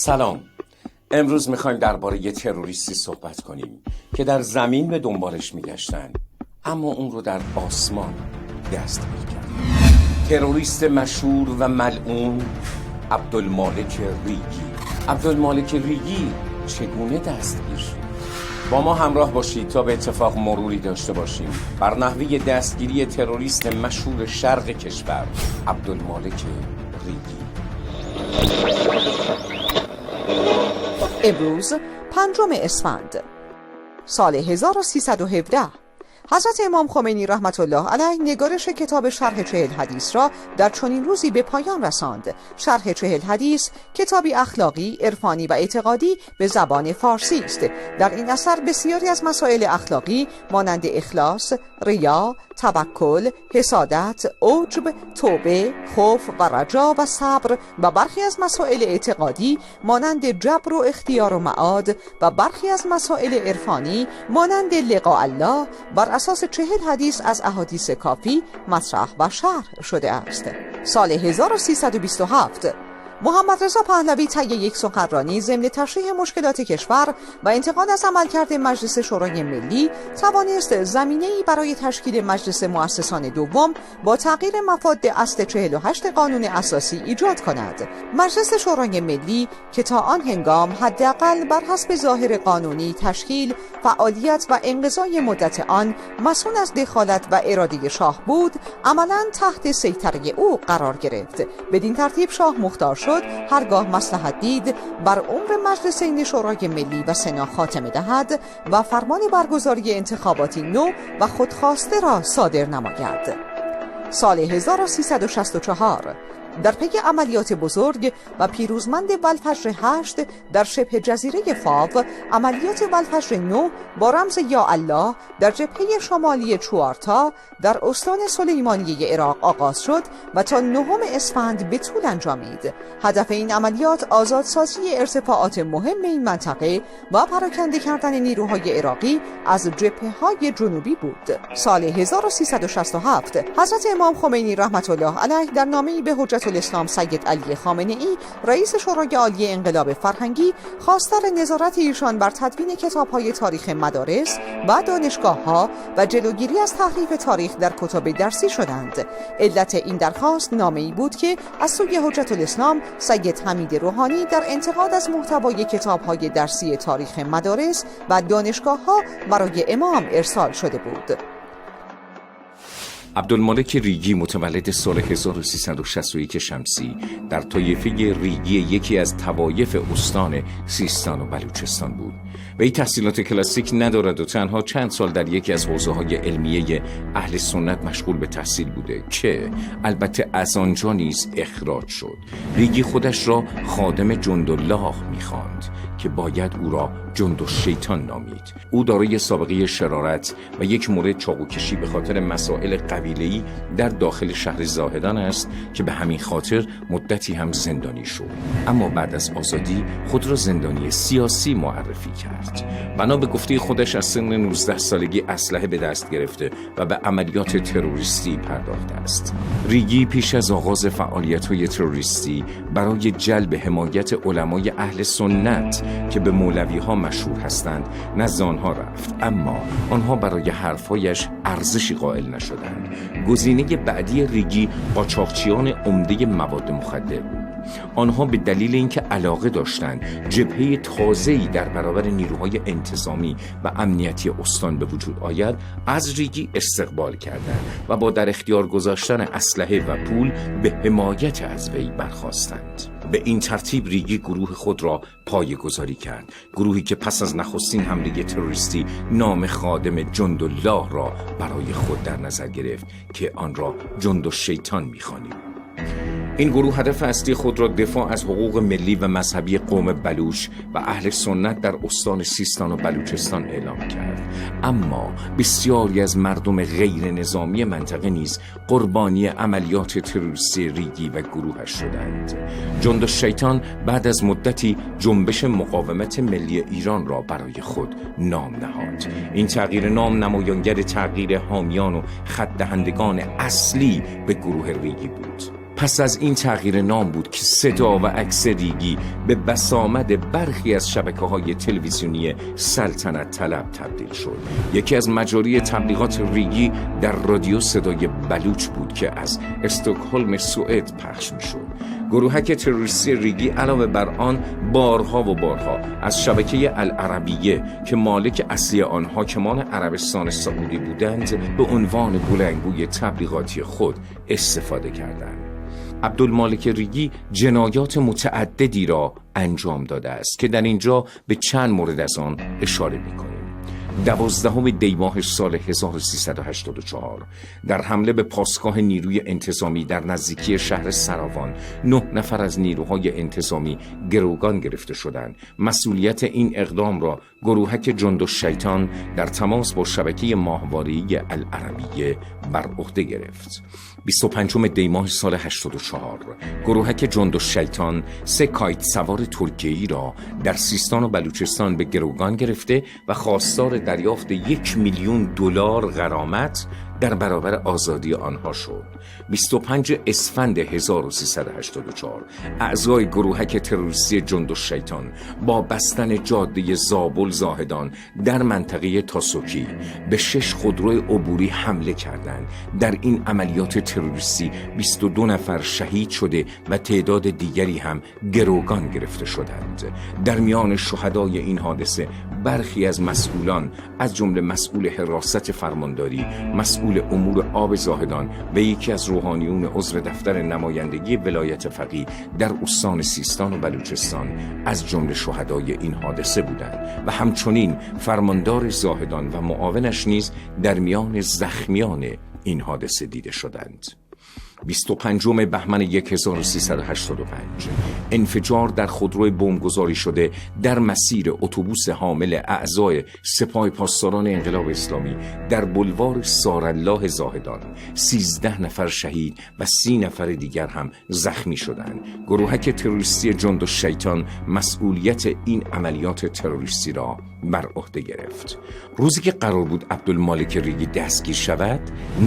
سلام. امروز میخوایم درباره یه تروریستی صحبت کنیم که در زمین به دنبالش میگشتن اما اون رو در آسمان دستگیر کرد. تروریست مشهور و ملعون عبدالمالک ریگی. عبدالمالک ریگی چگونه دستگیر شد؟ با ما همراه باشید تا به اتفاق مروری داشته باشیم بر نحوه دستگیری تروریست مشهور شرق کشور عبدالمالک ریگی. امروز 5 اسفند سال 1317 حضرت امام خمینی رحمت الله علیه نگارش کتاب شرح 40 حدیث را در چنین روزی به پایان رساند. شرح 40 حدیث کتابی اخلاقی، عرفانی و اعتقادی به زبان فارسی است. در این اثر بسیاری از مسائل اخلاقی مانند اخلاص، ریا، توکل، حسادت، عجب، توبه، خوف و رجا و صبر و برخی از مسائل اعتقادی مانند جبر و اختیار و معاد و برخی از مسائل عرفانی مانند لقاء الله بر اساس 40 حدیث از احادیث کافی مطرح و شرح شده است. سال 1327 محمد رضا پهلوی طی یک سخنرانی ضمن تشریح مشکلات کشور و انتقاد از عملکرد مجلس شورای ملی توانست زمینه‌ای برای تشکیل مجلس مؤسسان دوم با تغییر مفاد اصل 48 قانون اساسی ایجاد کند. مجلس شورای ملی که تا آن هنگام حداقل بر حسب ظاهر قانونی تشکیل، فعالیت و انقضای مدت آن مسئول از دخالت و اراده شاه بود، عملاً تحت سیطره او قرار گرفت. بدین ترتیب شاه مختار شد هرگاه مصلحت دید بر عمر مجلسین شورای ملی و سنا خاتمه دهد و فرمان برگزاری انتخاباتی نو و خودخواسته را صادر نماید. سال 1364 در پی عملیات بزرگ و پیروزمند والفجر 8 در شبه جزیره فاو، عملیات والفجر 9 با رمز یا الله در جبهه شمالی چوارتا در استان سلیمانیه عراق آغاز شد و تا 9 اسفند به طول انجامید. هدف این عملیات آزادسازی ارتفاعات مهم این منطقه و پراکنده کردن نیروهای عراقی از جبهه‌های جنوبی بود. سال 1367 حضرت امام خمینی رحمت الله علیه در نامه‌ای به حجت الاسلام سید علی خامنه‌ای رئیس شورای عالی انقلاب فرهنگی خواستار نظارت ایشان بر تدوین کتاب‌های تاریخ مدارس و دانشگاه‌ها و جلوگیری از تحریف تاریخ در کتب درسی شدند. علت این درخواست نامه‌ای بود که از سوی حجت الاسلام سید حمید روحانی در انتقاد از محتوای کتاب‌های درسی تاریخ مدارس و دانشگاه‌ها برای امام ارسال شده بود. عبدالمالک ریگی متولد سال 1361 شمسی در طایفه ریگی یکی از طوایف استان سیستان و بلوچستان بود. وی تحصیلات کلاسیک ندارد و تنها چند سال در یکی از حوزه‌های علمیه اهل سنت مشغول به تحصیل بوده که البته از آنجا نیز اخراج شد. ریگی خودش را خادم جندالله می‌خواند که باید او را جندالشیطان نامید. او دارای سابقه شرارت و یک مورد چاقوکشی به خاطر مسائل قبیله‌ای در داخل شهر زاهدان است که به همین خاطر مدتی هم زندانی شد، اما بعد از آزادی خود را زندانی سیاسی معرفی کرد. بنا به گفته خودش از سن 19 سالگی اسلحه به دست گرفته و به عملیات تروریستی پرداخته است. ریگی پیش از آغاز فعالیت‌های تروریستی برای جلب حمایت علمای اهل سنت که به مولوی‌ها مشهور هستند نزد آنها رفت، اما آنها برای حرف‌هایش ارزشی قائل نشدند. گزینه بعدی ریگی قاچاقچیان عمده مواد مخدر بود. آنها به دلیل اینکه علاقه داشتند جبهه تازه‌ای در برابر نیروهای انتظامی و امنیتی استان به وجود آید، از ریگی استقبال کردند و با در اختیار گذاشتن اسلحه و پول به حمایت از وی برخاستند. به این ترتیب ریگی گروه خود را پایه‌گذاری کرد، گروهی که پس از نخستین حمله تروریستی نام خادم جندالله را برای خود در نظر گرفت که آن را جندالشیطان می‌خوانیم. این گروه هدف اصلی خود را دفاع از حقوق ملی و مذهبی قوم بلوچ و اهل سنت در استان سیستان و بلوچستان اعلام کرد، اما بسیاری از مردم غیر نظامی منطقه نیز قربانی عملیات تروریستی ریگی و گروهش شدند. جندالشیطان بعد از مدتی جنبش مقاومت ملی ایران را برای خود نام نهاد. این تغییر نام نمایانگر تغییر حامیان و خط دهندگان اصلی به گروه ریگی بود. پس از این تغییر نام بود که صدا و عکس ریگی به بسامد برخی از شبکه‌های تلویزیونی سلطنت طلب تبدیل شد. یکی از مجاری تبلیغات ریگی در رادیو صدای بلوچ بود که از استکهلم سوئد پخش می‌شد. گروهک تروریستی ریگی علاوه بر آن بارها و بارها از شبکه العربیه که مالک اصلی آن حاکمان عربستان سعودی بودند به عنوان بلندگوی تبلیغاتی خود استفاده کردند. عبدالمالک ریگی جنایات متعددی را انجام داده است که در اینجا به چند مورد از آن اشاره می‌کنیم. 12 دی‌ماه سال 1384 در حمله به پاسگاه نیروی انتظامی در نزدیکی شهر سراوان 9 نفر از نیروهای انتظامی گروگان گرفته شدند. مسئولیت این اقدام را گروهک جندالشیطان در تماس با شبکه ماهواره‌ای العربیه بر عهده گرفت. 25 دی‌ماه سال 84 گروهک جندالشیطان 3 کایت سوار ترکیه‌ای را در سیستان و بلوچستان به گروگان گرفته و خواستار دریافت $1,000,000 غرامت در برابر آزادی آنها شد. 25 اسفند 1384 اعضای گروهک تروریستی جندالشیطان با بستن جاده زابل زاهدان در منطقه تاسوکی به 6 خودرو عبوری حمله کردند. در این عملیات تروریستی 22 نفر شهید شده و تعداد دیگری هم گروگان گرفته شدند. در میان شهدای این حادثه برخی از مسئولان از جمله مسئول حراست فرمانداری، مسئول امور آب زاهدان و یکی از روحانیون عضو دفتر نمایندگی ولایت فقیه در استان سیستان و بلوچستان از جمله شهدای این حادثه بودند و همچنین فرماندار زاهدان و معاونش نیز در میان زخمیان این حادثه دیده شدند. 25 بهمن 1385 انفجار در خودرو بمبگذاری شده در مسیر اتوبوس حامل اعضای سپاه پاسداران انقلاب اسلامی در بلوار سارالله زاهدان 13 نفر شهید و 30 نفر دیگر هم زخمی شدند. گروهک تروریستی جندالشیطان مسئولیت این عملیات تروریستی را بر عهده گرفت. روزی که قرار بود عبدالمالک ریگی دستگیر شود،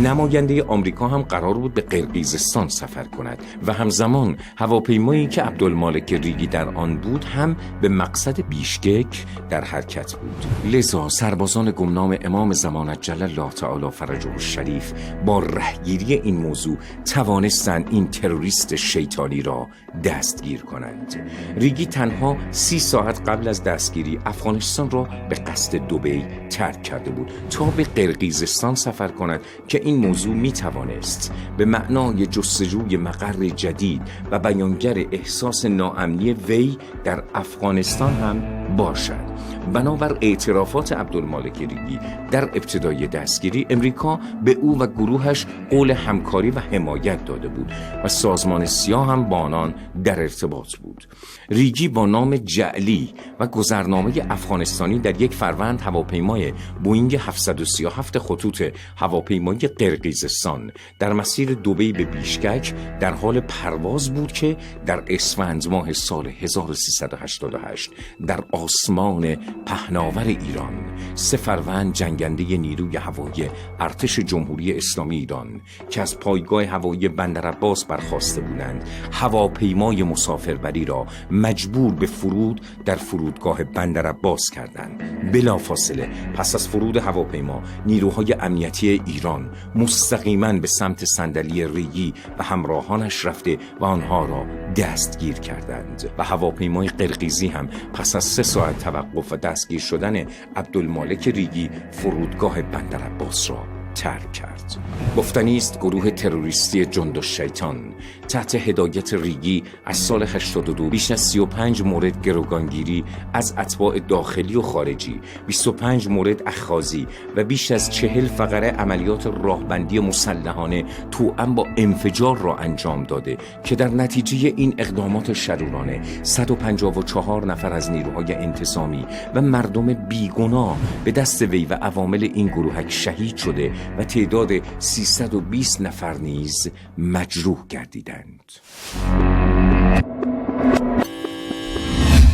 نماینده آمریکا هم قرار بود به قرقیزستان سفر کند و همزمان هواپیمایی که عبدالمالک ریگی در آن بود هم به مقصد بیشکک در حرکت بود. لذا سربازان گمنام امام زمان عجل الله تعالی فرجه الشریف با رهگیری این موضوع توانستند این تروریست شیطانی را دستگیر کنند. ریگی تنها 30 ساعت قبل از دستگیری افغانستان را به قصد دبی ترک کرده بود تا به قرقیزستان سفر کند که این موضوع می توانست به معنای جستجوی مقر جدید و بیانگر احساس ناامنی وی در افغانستان هم باشد. بنابر اعترافات عبدالمالک ریگی در ابتدای دستگیری، امریکا به او و گروهش قول همکاری و حمایت داده بود و سازمان سیاه هم با آنان در ارتباط بود. ریگی با نام جعلی و گذرنامه افغانستانی در 1 فروند هواپیمای بوئینگ 737 خطوط هواپیمایی قرقیزستان در مسیر دبی به بیشکک در حال پرواز بود که در اسفند ماه سال 1388 در آسمان پهناور ایران 3 فروند جنگنده نیروی هوایی ارتش جمهوری اسلامی ایران که از پایگاه هوایی بندرعباس برخاسته بودند، هواپیمای مسافربری را مجبور به فرود در فرودگاه بندرعباس کردند. بلافاصله پس از فرود هواپیما، نیروهای امنیتی ایران مستقیما به سمت صندلی ریگی و همراهانش رفته و آنها را دستگیر کردند و هواپیمای قرقیزی هم پس از 3 ساعت توقف و دستگیر شدن عبدالمالک ریگی فرودگاه بندرعباس را ترک کرد. گفتنی است گروه تروریستی جندالشیطان تحت هدایت ریگی از سال 82 بیش از 35 مورد گروگانگیری از اتباع داخلی و خارجی، 25 مورد اخاذی و بیش از 40 فقره عملیات راهبندی مسلحانه توأم با انفجار را انجام داده که در نتیجه این اقدامات شرورانه 154 نفر از نیروهای انتظامی و مردم بیگناه به دست وی و عوامل این گروهک شهید شده و تعداد 320 نفر نیز مجروح گردیدند.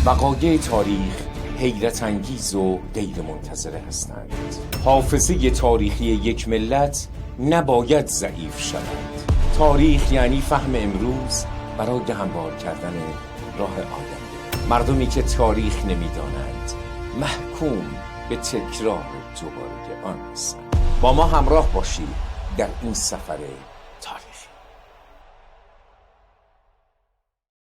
وقایع تاریخ حیرت انگیز و غیر منتظره هستند. حافظه تاریخی یک ملت نباید ضعیف شود. تاریخ یعنی فهم امروز برای هموار کردن راه آینده. مردمی که تاریخ نمیدانند محکوم به تکرار دوباره آن هستند. با ما همراه باشید در این سفر